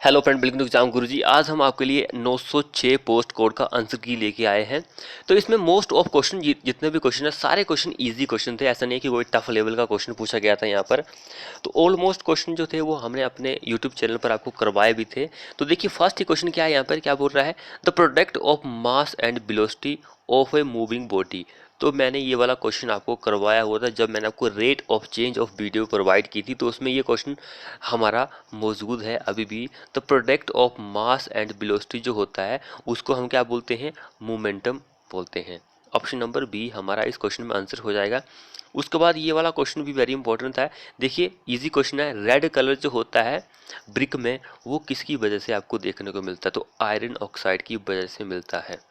Hello friend, welcome to exam Guruji. आज हम आपके लिए 906 पोस्ट कोड का आंसर की लेके आए हैं। तो इसमें मोस्ट ऑफ क्वेश्चन जितने भी क्वेश्चन है सारे क्वेश्चन इजी क्वेश्चन थे। ऐसा नहीं कि कोई टफ लेवल का क्वेश्चन पूछा गया था यहाँ पर। तो ऑलमोस्ट क्वेश्चन जो थे वो हमने अपने यूट्यूब चैनल पर आपको करवाए भी थे। तो देखिए फर्स्ट ही क्वेश्चन क्या है यहाँ पर, क्या बोल रहा है, the product of mass and velocity of a moving body. तो मैंने ये वाला क्वेश्चन आपको करवाया हुआ था जब मैंने आपको rate of change of video provide की थी, तो उसमें ये क्वेश्चन हमारा मौजूद है अभी भी। The product of mass and velocity जो होता है उसको हम क्या बोलते हैं, मोमेंटम बोलते हैं। ऑप्शन नंबर बी हमारा इस क्वेश्चन में आंसर हो जाएगा। उसके बाद ये वाला क्वेश्चन भी वेरी इंपॉर्टेंट था। देखिए इजी क्वेश्चन है, रेड कलर जो होता है ब्रिक में वो किसकी वजह से आपको देखने को मिलता है, तो आयरन ऑक्साइड की वजह से मिलता है।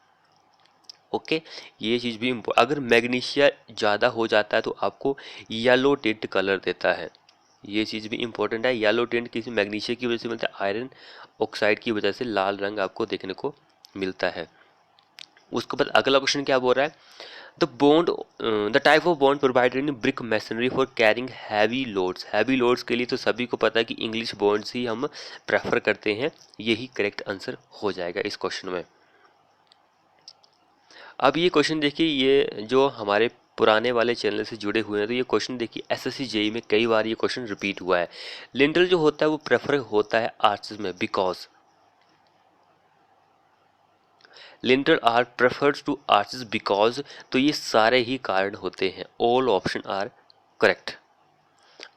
ओके, ये चीज़ भी अगर मैग्नीशिया ज़्यादा हो जाता है तो आपको येलो टिंट कलर देता है। ये चीज़ भी इंपॉर्टेंट है, येलो टिंट किसी मैग्नीशिया की वजह से मिलता है, आयरन ऑक्साइड की वजह से लाल रंग आपको देखने को मिलता है। उसके बाद अगला क्वेश्चन क्या बोल रहा है, the type of bond provided in brick masonry for carrying heavy loads. Heavy loads के लिए तो सभी को पता है कि इंग्लिश बॉन्ड्स ही हम प्रेफर करते हैं। यही करेक्ट आंसर हो जाएगा इस क्वेश्चन में। अब ये क्वेश्चन देखिए, ये जो हमारे पुराने वाले चैनल से जुड़े हुए हैं तो ये क्वेश्चन देखिए एसएससी जेई में कई बार ये क्वेश्चन रिपीट हुआ है। लिंटल जो होता है वो प्रेफर होता है आर्चेस में, because lintel are preferred to arches because. तो ये सारे ही कारण होते हैं, all option are correct.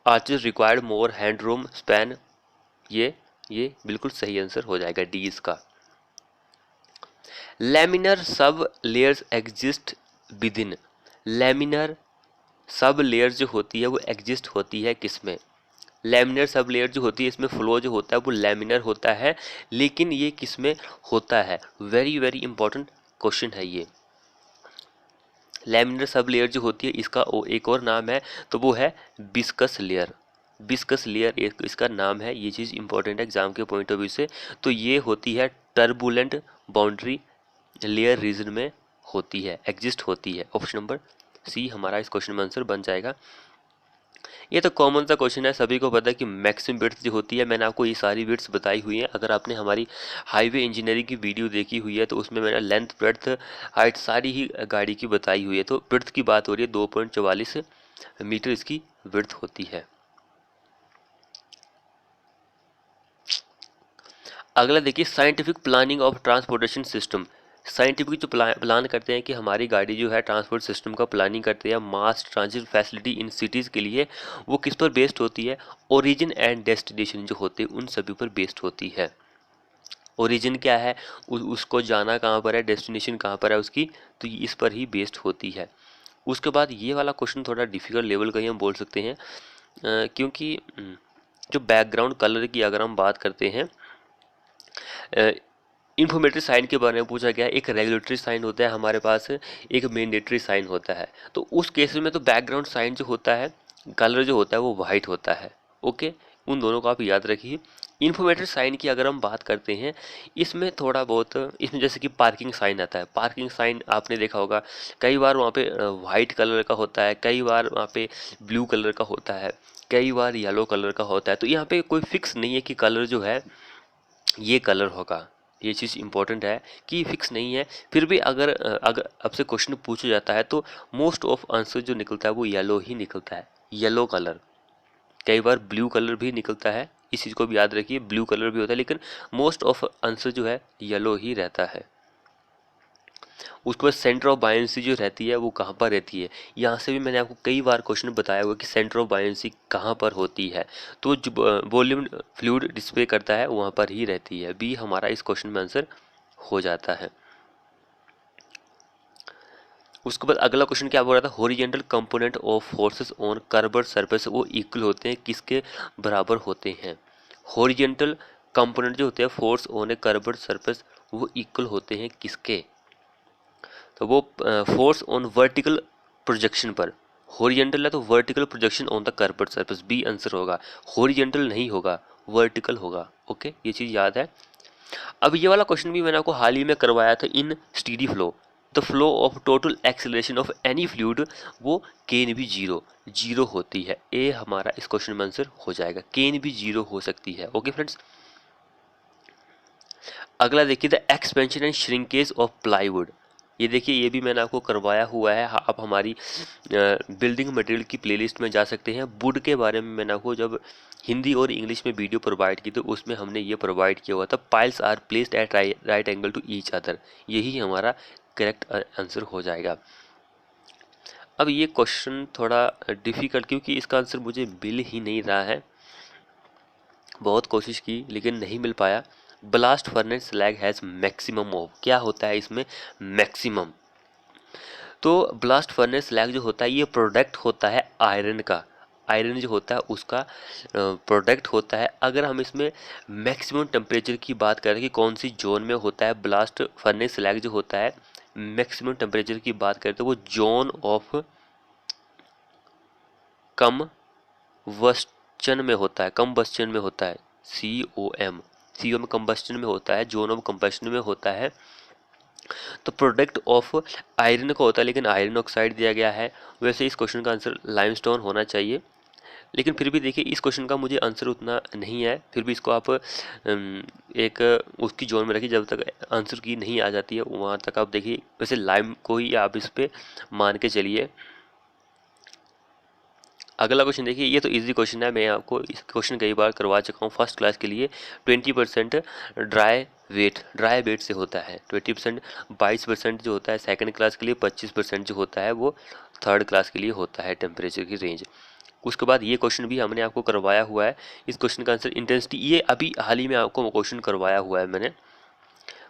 Arches required more headroom span, ये बिल्कुल सही आंसर हो जाएगा डी इसका। लैमिनर सब layers exist with in. Laminar sub layer जो होती है वो एग्जिस्ट होती है किसमें, लैमिनर सब लेयर जो होती है इसमें फ्लो जो होता है वो लैमिनर होता है, लेकिन ये किसमें होता है, वेरी वेरी इंपॉर्टेंट क्वेश्चन है ये। लैमिनर सब लेयर जो होती है इसका एक और नाम है, तो वो है बिस्कस लेयर। बिस्कस लेयर एक इसका नाम है, ये चीज़ इंपॉर्टेंट है एग्जाम के पॉइंट ऑफ व्यू से। तो ये होती है टर्बुलेंट बाउंड्री लेयर रीजन में होती है, एग्जिस्ट होती है। ऑप्शन नंबर सी हमारा इस क्वेश्चन में आंसर बन जाएगा। ये तो कॉमन सा क्वेश्चन है, सभी को पता है कि मैक्सिमम विड्थ जो होती है, मैंने आपको ये सारी विड्थ बताई हुई है। अगर आपने हमारी हाईवे इंजीनियरिंग की वीडियो देखी हुई है तो उसमें मैंने लेंथ ब्रेड्थ हाइट सारी ही गाड़ी की बताई हुई है। तो विड्थ की बात हो रही है, 2.44 मीटर इसकी विड्थ होती है। अगला देखिए, scientific planning of transportation system. Scientific जो प्लान करते हैं कि हमारी गाड़ी जो है ट्रांसपोर्ट सिस्टम का प्लानिंग करते हैं मास ट्रांजिट फैसिलिटी इन सिटीज़ के लिए, वो किस पर बेस्ड होती है, ओरिजिन एंड डेस्टिनेशन जो होते हैं उन सभी पर बेस्ड होती है। ओरिजिन क्या है, उसको जाना कहाँ पर है, डेस्टिनेशन कहाँ पर है उसकी, तो इस पर ही बेस्ड होती है। उसके बाद ये वाला क्वेश्चन थोड़ा डिफिकल्ट लेवल का ही हम बोल सकते हैं, क्योंकि जो बैकग्राउंड कलर की अगर हम बात करते हैं, इन्फॉर्मेटरी साइन के बारे में पूछा गया। एक रेगुलेटरी साइन होता है हमारे पास, एक मैंडेटरी साइन होता है। तो उस केस में तो बैकग्राउंड साइन जो होता है, कलर जो होता है वो वाइट होता है। ओके, उन दोनों को आप याद रखिए। इन्फॉर्मेटरी साइन की अगर हम बात करते हैं, इसमें थोड़ा बहुत, इसमें जैसे कि पार्किंग साइन आता है। पार्किंग साइन आपने देखा होगा, कई बार वहाँ पे वाइट कलर का होता है, कई बार वहाँ पे ब्लू कलर का होता है, कई बार येलो कलर का होता है। तो यहाँ पे कोई फिक्स नहीं है कि कलर जो है ये कलर होगा। ये चीज़ इंपॉर्टेंट है कि फिक्स नहीं है। फिर भी अगर आपसे क्वेश्चन पूछा जाता है तो मोस्ट ऑफ आंसर जो निकलता है वो येलो ही निकलता है, येलो कलर। कई बार ब्लू कलर भी निकलता है, इस चीज़ को भी याद रखिए, ब्लू कलर भी होता है, लेकिन मोस्ट ऑफ आंसर जो है येलो ही रहता है। उसके बाद सेंटर ऑफ बायनेंसी जो रहती है वो कहाँ पर रहती है, यहाँ से भी मैंने आपको कई बार क्वेश्चन बताया हुआ कि सेंटर ऑफ बायनेंसी कहाँ पर होती है, तो जो वॉल्यूम फ्लूइड डिस्प्ले करता है वहाँ पर ही रहती है। बी हमारा इस क्वेश्चन में आंसर हो जाता है। उसके बाद अगला क्वेश्चन क्या बोल रहा था, horizontal component of forces on curved surface वो इक्वल होते हैं, किसके बराबर होते हैं। हॉरिजॉन्टल कंपोनेंट जो होते हैं force on a curved surface वो इक्वल होते हैं किसके, तो वो फोर्स ऑन वर्टिकल प्रोजेक्शन पर। हॉरिजॉन्टल है तो vertical projection on the curved surface, B answer होगा। हॉरिजॉन्टल नहीं होगा, वर्टिकल होगा। ओके, ये चीज़ याद है। अब ये वाला क्वेश्चन भी मैंने आपको हाल ही में करवाया था, in steady flow the flow of total acceleration of any fluid वो केन भी जीरो होती है। ए हमारा इस क्वेश्चन में आंसर हो जाएगा, केन भी जीरो हो सकती है। ओके फ्रेंड्स, अगला देखिए the expansion and shrinkage of plywood. ये देखिए ये भी मैंने आपको करवाया हुआ है। आप हमारी बिल्डिंग मटेरियल की प्लेलिस्ट में जा सकते हैं। वुड के बारे में मैंने आपको जब हिंदी और इंग्लिश में वीडियो प्रोवाइड की तो उसमें हमने ये प्रोवाइड किया हुआ था। Piles are placed at right angle to each other, यही हमारा करेक्ट आंसर हो जाएगा। अब ये क्वेश्चन थोड़ा डिफिकल्ट, क्योंकि इसका आंसर मुझे मिल ही नहीं रहा है। बहुत कोशिश की लेकिन नहीं मिल पाया। Blast furnace slag has maximum of, क्या होता है इसमें मैक्सिमम। तो ब्लास्ट फर्नेस स्लैग जो होता है ये प्रोडक्ट होता है आयरन का। आयरन जो होता है उसका प्रोडक्ट होता है। अगर हम इसमें मैक्सिमम टेम्परेचर की बात करें कि कौन सी जोन में होता है ब्लास्ट फर्नेस स्लैग जो होता है, मैक्सिमम टेम्परेचर की बात करें तो वो जोन ऑफ कम वस्चन में होता है, कम्बस्चन में होता है। सी ओ एम कम्बस्चन में होता है, जोन ऑफ कम्बस्चन में होता है। तो प्रोडक्ट ऑफ आयरन का होता है, लेकिन आयरन ऑक्साइड दिया गया है। वैसे इस क्वेश्चन का आंसर लाइमस्टोन होना चाहिए, लेकिन फिर भी देखिए इस क्वेश्चन का मुझे आंसर उतना नहीं है। फिर भी इसको आप एक उसकी जोन में रखिए, जब तक आंसर की नहीं आ जाती है वहाँ तक आप देखिए। वैसे लाइम को ही आप इस पे मान के चलिए। अगला क्वेश्चन देखिए, ये तो इजी क्वेश्चन है, मैं आपको इस क्वेश्चन कई बार करवा चुका हूँ फर्स्ट क्लास के लिए। 20% ड्राई वेट से होता है। 20% 22% जो होता है सेकंड क्लास के लिए, 25% जो होता है वो थर्ड क्लास के लिए होता है टेम्परेचर की रेंज। उसके बाद ये क्वेश्चन भी हमने आपको करवाया हुआ है। इस क्वेश्चन का आंसर इंटेंसिटी, ये अभी हाल ही में आपको क्वेश्चन करवाया हुआ है मैंने।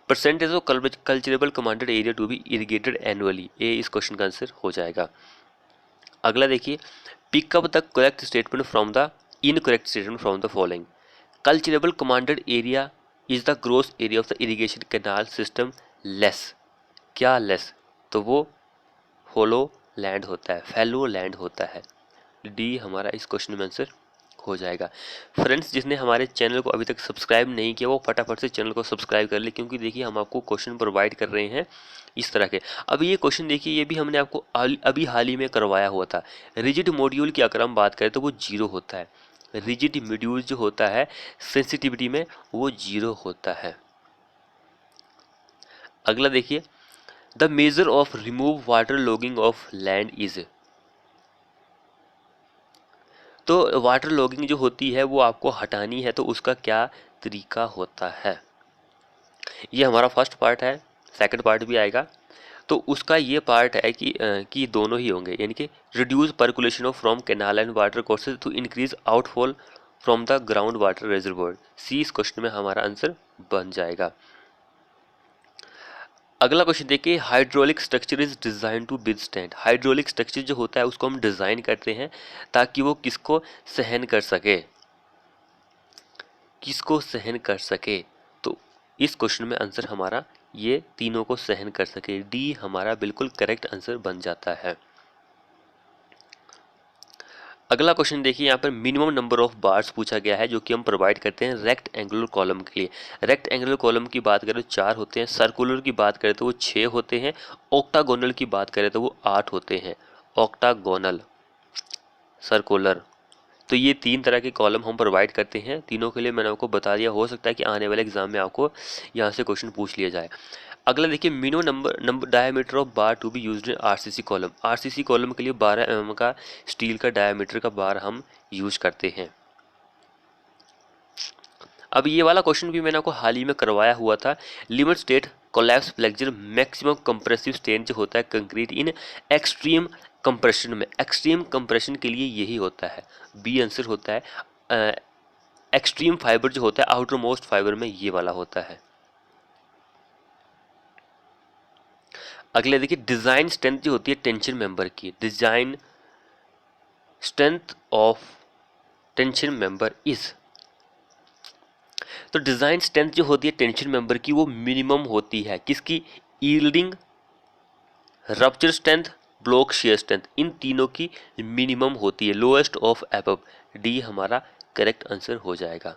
Percentage of culturable commanded area to be irrigated annually, ये इस क्वेश्चन का आंसर हो जाएगा। अगला देखिए, pick up the correct statement from the incorrect statement from the following. Culturable commanded area is the gross area of the irrigation canal system less, क्या less, तो वो होलो लैंड होता है, फैलो लैंड होता है। डी हमारा इस क्वेश्चन में आंसर हो जाएगा। फ्रेंड्स, जिसने हमारे चैनल को अभी तक सब्सक्राइब नहीं किया वो फटाफट से चैनल को सब्सक्राइब कर ले, क्योंकि देखिए हम आपको क्वेश्चन प्रोवाइड कर रहे हैं इस तरह के। अब ये क्वेश्चन देखिए, ये भी हमने आपको अभी हाल ही में करवाया हुआ था। रिजिड मॉड्यूल की अगर हम बात करें तो वो 0 होता है। रिजिड मॉड्यूल जो होता है सेंसिटिविटी में वो 0 होता है। अगला देखिए, the measure of remove water logging off land is. तो वाटर लॉगिंग जो होती है वो आपको हटानी है, तो उसका क्या तरीका होता है। ये हमारा फर्स्ट पार्ट है, सेकंड पार्ट भी आएगा। तो उसका ये पार्ट है कि दोनों ही होंगे, यानी कि reduce percolation of from canal and water courses to increase outfall from the ground water reservoir. C इस क्वेश्चन में हमारा आंसर बन जाएगा। अगला क्वेश्चन देखिए, hydraulic structure is design to withstand. Hydraulic structure जो होता है उसको हम डिजाइन करते हैं ताकि वो किसको सहन कर सके, किसको सहन कर सके। तो इस क्वेश्चन में आंसर हमारा ये तीनों को सहन कर सके। डी हमारा बिल्कुल करेक्ट आंसर बन जाता है। अगला क्वेश्चन देखिए, यहाँ पर मिनिमम नंबर ऑफ बार्स पूछा गया है जो कि हम प्रोवाइड करते हैं रेक्ट एंगुलर कॉलम के लिए। रेक्ट एंगुलर कॉलम की बात करें तो 4 होते हैं, सर्कुलर की बात करें तो वो 6 होते हैं, ऑक्टागोनल की बात करें तो वो 8 होते हैं। ऑक्टागोनल, सर्कुलर, तो ये 3 तरह के कॉलम हम प्रोवाइड करते हैं। तीनों के लिए मैंने आपको बता दिया, हो सकता है कि आने वाले एग्जाम में आपको यहाँ से क्वेश्चन पूछ लिया जाए। अगला देखिए, minimum number diameter of bar to be used in RCC column. RCC column के लिए 12 mm का स्टील का डायमीटर का बार हम यूज करते हैं। अब ये वाला क्वेश्चन भी मैंने आपको हाल ही में करवाया हुआ था। Limit state collapse flexure maximum compressive strain जो होता है कंक्रीट इन एक्सट्रीम कंप्रेशन में। एक्सट्रीम कंप्रेशन के लिए यही होता है, बी आंसर होता है। एक्सट्रीम फाइबर जो होता है आउटर मोस्ट फाइबर में ये वाला होता है। अगले देखिए, डिजाइन स्ट्रेंथ जो होती है टेंशन मेंबर की, design strength of tension member is. तो डिजाइन स्ट्रेंथ जो होती है टेंशन मेंबर की वो मिनिमम होती है किसकी, yielding, rupture strength, block shear strength, इन तीनों की मिनिमम होती है, लोएस्ट ऑफ अबव। डी हमारा करेक्ट आंसर हो जाएगा।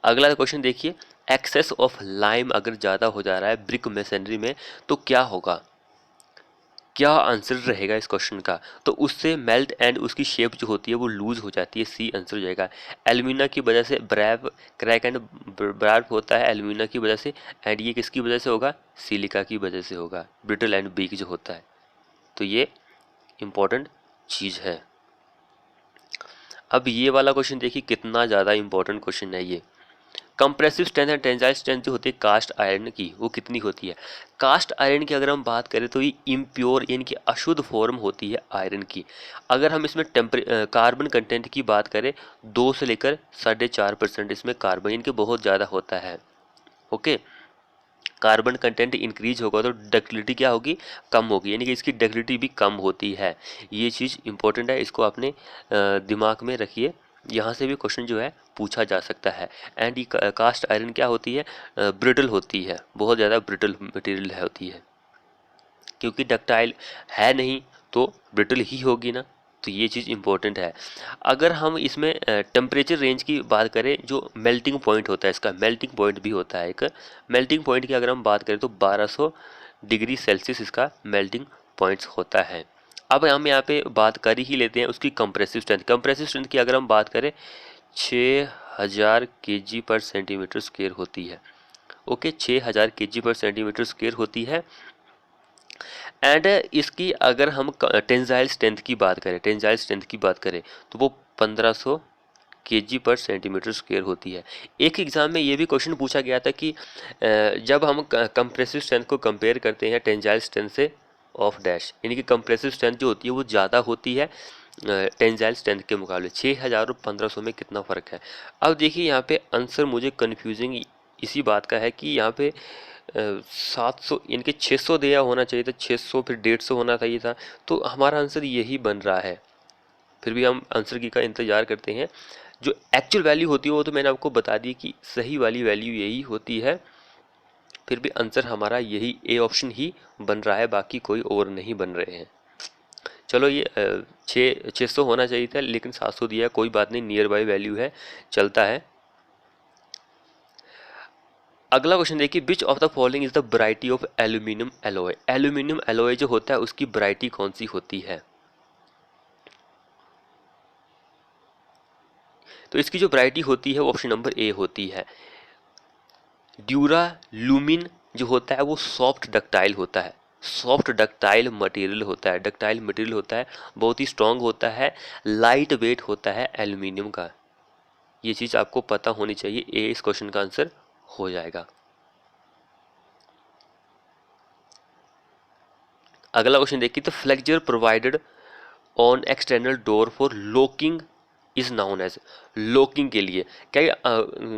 अगला क्वेश्चन देखिए, एक्सेस ऑफ लाइम अगर ज़्यादा हो जा रहा है ब्रिक मशीनरी में तो क्या होगा, क्या आंसर रहेगा इस क्वेश्चन का? तो उससे मेल्ट एंड उसकी शेप जो होती है वो लूज हो जाती है, सी आंसर हो जाएगा। एल्यूमिना की वजह से ब्रैव क्रैक एंड ब्रार्प होता है एल्यूमिना की वजह से, एंड ये किसकी वजह से होगा? सिलिका की वजह से होगा, ब्रिटल एंड बीक जो होता है। तो ये इंपॉर्टेंट चीज़ है। अब ये वाला क्वेश्चन देखिए कितना ज़्यादा इंपॉर्टेंट क्वेश्चन है ये। Compressive strength and tensile strength जो होती है कास्ट आयरन की वो कितनी होती है? कास्ट आयरन की अगर हम बात करें तो ये इम्प्योर यानी कि अशुद्ध फॉर्म होती है आयरन की। अगर हम इसमें कार्बन कंटेंट की बात करें 2 से लेकर 4.5% इसमें कार्बन यानी कि बहुत ज़्यादा होता है। ओके, कार्बन कंटेंट इंक्रीज होगा तो डक्टिलिटी क्या होगी? कम होगी, यानी कि इसकी डक्टिलिटी भी कम होती है। ये चीज़ इंपॉर्टेंट है, इसको अपने दिमाग में रखिए, यहाँ से भी क्वेश्चन जो है पूछा जा सकता है। एंड ये कास्ट आयरन क्या होती है? ब्रिटल होती है, बहुत ज़्यादा ब्रिटल मटेरियल होती है, क्योंकि डक्टाइल है नहीं तो ब्रिटल ही होगी ना। तो ये चीज़ इंपॉर्टेंट है। अगर हम इसमें टेम्परेचर रेंज की बात करें, जो मेल्टिंग पॉइंट होता है, इसका मेल्टिंग पॉइंट भी होता है एक, मेल्टिंग पॉइंट की अगर हम बात करें तो 1200 डिग्री सेल्सियस इसका मेल्टिंग पॉइंट्स होता है। अब हम यहाँ पे बात कर ही लेते हैं उसकी कंप्रेसिव स्ट्रेंथ। कंप्रेसिव स्ट्रेंथ की अगर हम बात करें 6000 kg पर सेंटीमीटर स्क्वायर होती है। ओके, 6000 kg पर सेंटीमीटर स्क्वायर होती है। एंड इसकी अगर हम टेंसाइल स्ट्रेंथ की बात करें, टेंसाइल स्ट्रेंथ की बात करें तो वो 1500 kg पर सेंटीमीटर स्क्वायर होती है। एक एग्जाम में ये भी क्वेश्चन पूछा गया था कि जब हम कंप्रेसिव स्ट्रेंथ को कंपेयर करते हैं टेंसाइल स्ट्रेंथ से ऑफ डैश, यानी कि कंप्रेसिव स्ट्रेंथ जो होती है वो ज़्यादा होती है टेंसाइल स्ट्रेंथ के मुकाबले। 6000 और 1500 में कितना फ़र्क है? अब देखिए यहाँ पे आंसर मुझे कन्फ्यूजिंग इसी बात का है कि यहाँ पे 700 यानी कि 600 दिया होना चाहिए था, 600 फिर 150 होना चाहिए था, तो हमारा आंसर यही बन रहा है। फिर भी हम आंसर की का इंतज़ार करते हैं। जो एक्चुअल वैल्यू होती है वो तो मैंने आपको बता दी कि सही वाली वैल्यू यही होती है। फिर भी आंसर हमारा यही ए ऑप्शन ही बन रहा है, बाकी कोई और नहीं बन रहे हैं। चलो ये 600 होना चाहिए था लेकिन 700 दिया है, कोई बात नहीं, नियर बाई वैल्यू है, चलता है। अगला क्वेश्चन देखिए, which of the following is the variety of aluminium alloy? Aluminium alloy जो होता है उसकी वैरायटी कौन सी होती है? तो इसकी जो वैरायटी होती है वो ऑप्शन नंबर ए होती है। ड्यूरा लूमिन जो होता है वो सॉफ्ट डक्टाइल होता है, सॉफ्ट डक्टाइल मटेरियल होता है, डक्टाइल मटेरियल होता है, बहुत ही स्ट्रांग होता है, लाइट वेट होता है एल्यूमिनियम का। ये चीज़ आपको पता होनी चाहिए, ए इस क्वेश्चन का आंसर हो जाएगा। अगला क्वेश्चन देखिए, तो flexure provided on external door for locking is known as? Locking के लिए क्या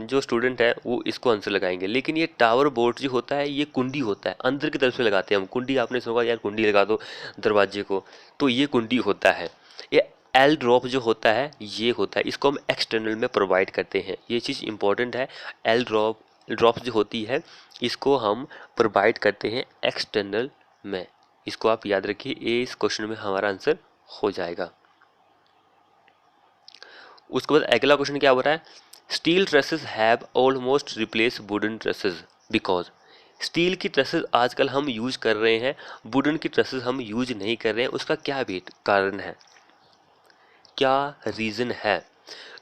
जो स्टूडेंट है वो इसको आंसर लगाएंगे, लेकिन ये टावर बोर्ड जो होता है ये कुंडी होता है, अंदर की तरफ से लगाते हैं हम कुंडी। आपने सुना यार कुंडी लगा दो दरवाजे को, तो ये कुंडी होता है। ये एल ड्रॉप जो होता है ये होता है, इसको हम एक्सटर्नल में प्रोवाइड करते हैं, ये चीज़ इंपॉर्टेंट है। एल ड्रॉप जो होती है इसको हम प्रोवाइड करते हैं एक्सटर्नल में, इसको आप याद रखिए, ए इस क्वेश्चन में हमारा आंसर हो जाएगा। उसके बाद अगला क्वेश्चन क्या हो रहा है, steel traces have almost replace wooden traces because? Steel की ट्रेसेस आजकल हम यूज कर रहे हैं, वुडन की ट्रेसेस हम यूज नहीं कर रहे हैं, उसका क्या कारण है, क्या रीज़न है?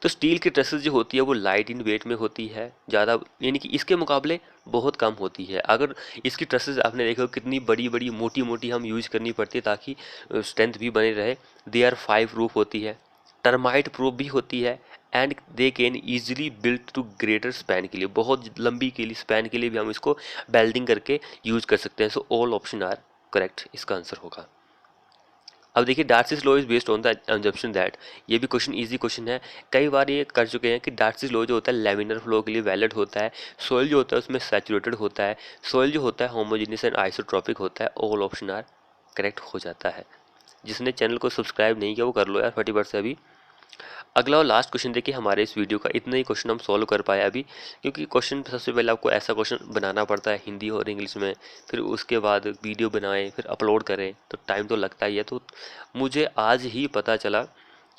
तो स्टील की ट्रेसेस जो होती है वो लाइट इन वेट में होती है ज़्यादा, यानी कि इसके मुकाबले बहुत कम होती है। अगर इसकी ट्रेसेस आपने देखा कितनी बड़ी बड़ी मोटी मोटी हम यूज करनी पड़ती है ताकि स्ट्रेंथ भी बने रहे। दे आर 5 प्रूफ होती है, टर्माइट प्रूफ भी होती है, and they can easily build to greater span के लिए, बहुत लंबी के लिए स्पैन के लिए भी हम इसको बेल्डिंग करके यूज कर सकते हैं। So all option are correct, इसका आंसर होगा। अब देखिए, Darcy's law is based on the assumption that, ये भी क्वेश्चन इजी क्वेश्चन है, कई बार ये कर चुके हैं कि डार्सीज लॉ जो होता है लैमिनर फ्लो के लिए वैलिड होता है, सोइल जो होता है उसमें सैचुरेटेड होता है, सोइल जो होता है होमोजेनियस एंड आइसोट्रॉपिक होता है। ऑल ऑप्शन आर करेक्ट हो जाता है। जिसने चैनल को सब्सक्राइब नहीं किया वो कर लो यार फटाफट से अभी। अगला और लास्ट क्वेश्चन देखिए हमारे इस वीडियो का, इतना ही क्वेश्चन हम सॉल्व कर पाए अभी, क्योंकि क्वेश्चन सबसे पहले आपको ऐसा क्वेश्चन बनाना पड़ता है हिंदी और इंग्लिश में, फिर उसके बाद वीडियो बनाएं, फिर अपलोड करें, तो टाइम तो लगता ही है। तो मुझे आज ही पता चला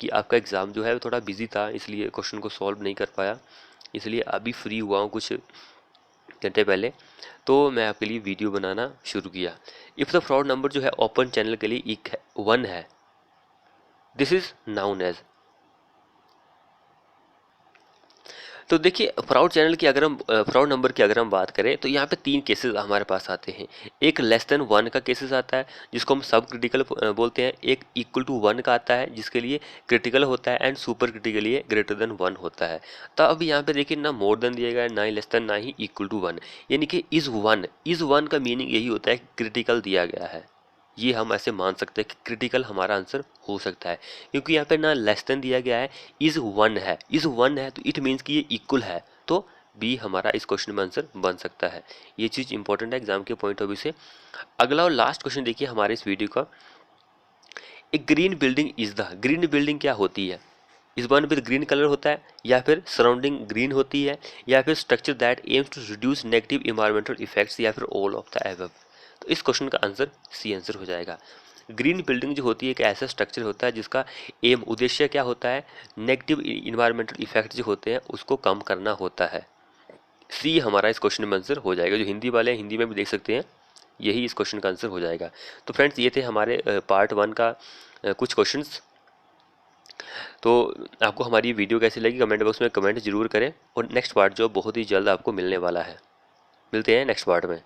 कि आपका एग्ज़ाम जो है थोड़ा बिजी था, इसलिए क्वेश्चन को सॉल्व नहीं कर पाया, इसलिए अभी फ्री हुआ हूँ कुछ घंटे पहले, तो मैं आपके लिए वीडियो बनाना शुरू किया। इफ़ द फ्रॉड नंबर जो है ओपन चैनल के लिए 1 है, दिस इज नाउन एज। तो देखिए फ्रॉड चैनल की अगर हम फ्रॉड नंबर की अगर हम बात करें तो यहाँ पे 3 केसेस हमारे पास आते हैं। एक लेस देन 1 का केसेस आता है जिसको हम सब क्रिटिकल बोलते हैं। एक इक्वल टू 1 का आता है जिसके लिए क्रिटिकल होता है, एंड सुपर क्रिटिकल के लिए ग्रेटर देन 1 होता है। तो अब यहाँ पे देखिए ना मोर देन दिया गया है, ना ही लेस देन, ना ही इक्वल टू 1, यानी कि इज वन का मीनिंग यही होता है कि क्रिटिकल दिया गया है। ये हम ऐसे मान सकते हैं कि क्रिटिकल हमारा आंसर हो सकता है, क्योंकि यहाँ पे ना लेस देन दिया गया है, इज वन है तो इट मीन्स कि ये इक्वल है, तो बी हमारा इस क्वेश्चन में आंसर बन सकता है। ये चीज़ इंपॉर्टेंट है एग्जाम के पॉइंट ऑफ व्यू से। अगला और लास्ट क्वेश्चन देखिए हमारे इस वीडियो का, एक green building is the, green building क्या होती है? इस वन विद ग्रीन कलर होता है, या फिर सराउंडिंग ग्रीन होती है, या फिर structure that aims to reduce negative environmental effects, या फिर ऑल ऑफ द एबव। तो इस क्वेश्चन का आंसर सी आंसर हो जाएगा। ग्रीन बिल्डिंग जो होती है एक ऐसा स्ट्रक्चर होता है जिसका एम उद्देश्य क्या होता है, नेगेटिव इन्वायरमेंटल इफेक्ट जो होते हैं उसको कम करना होता है। सी हमारा इस क्वेश्चन में आंसर हो जाएगा। जो हिंदी वाले हैं हिंदी में भी देख सकते हैं, यही इस क्वेश्चन का आंसर हो जाएगा। तो फ्रेंड्स ये थे हमारे पार्ट 1 का कुछ क्वेश्चंस। तो आपको हमारी वीडियो कैसी लगी कमेंट बॉक्स में कमेंट जरूर करें, और नेक्स्ट पार्ट जो बहुत ही जल्द आपको मिलने वाला है। मिलते हैं नेक्स्ट पार्ट में।